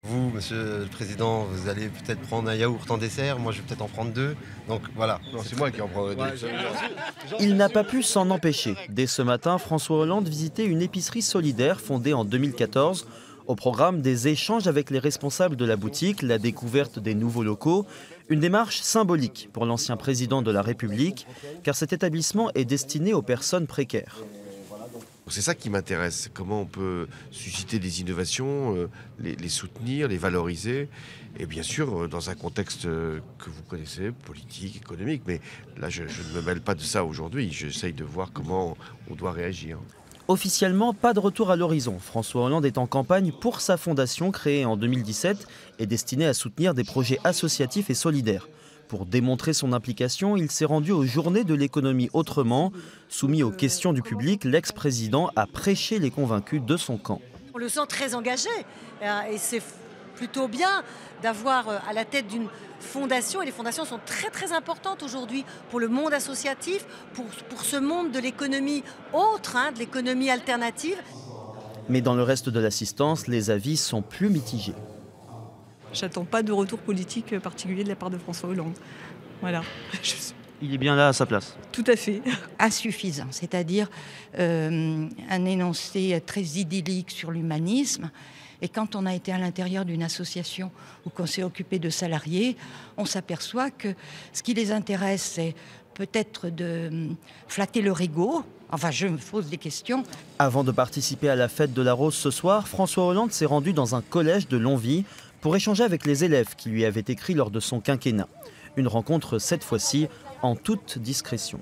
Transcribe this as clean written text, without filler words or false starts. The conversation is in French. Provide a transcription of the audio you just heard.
Vous, monsieur le président, vous allez peut-être prendre un yaourt en dessert, moi je vais peut-être en prendre 2. Donc voilà. Non, c'est moi qui en prendrai deux. Il n'a pas pu s'en empêcher. Dès ce matin, François Hollande visitait une épicerie solidaire fondée en 2014. Au programme, des échanges avec les responsables de la boutique, la découverte des nouveaux locaux. Une démarche symbolique pour l'ancien président de la République, car cet établissement est destiné aux personnes précaires. C'est ça qui m'intéresse, comment on peut susciter des innovations, les soutenir, les valoriser, et bien sûr dans un contexte que vous connaissez, politique, économique, mais là je ne me mêle pas de ça aujourd'hui, j'essaye de voir comment on doit réagir. Officiellement, pas de retour à l'horizon. François Hollande est en campagne pour sa fondation créée en 2017 et destinée à soutenir des projets associatifs et solidaires. Pour démontrer son implication, il s'est rendu aux Journées de l'économie autrement. Soumis aux questions du public, l'ex-président a prêché les convaincus de son camp. On le sent très engagé et c'est plutôt bien d'avoir à la tête d'une fondation. Et les fondations sont très très importantes aujourd'hui pour le monde associatif, pour ce monde de l'économie autre, de l'économie alternative. Mais dans le reste de l'assistance, les avis sont plus mitigés. J'attends pas de retour politique particulier de la part de François Hollande. Voilà. Il est bien là à sa place. Tout à fait. Insuffisant, c'est-à-dire un énoncé très idyllique sur l'humanisme. Et quand on a été à l'intérieur d'une association ou qu'on s'est occupé de salariés, on s'aperçoit que ce qui les intéresse, c'est peut-être de flatter leur ego. Enfin, je me pose des questions. Avant de participer à la fête de la Rose ce soir, François Hollande s'est rendu dans un collège de Longwy pour échanger avec les élèves qui lui avaient écrit lors de son quinquennat. Une rencontre cette fois-ci en toute discrétion.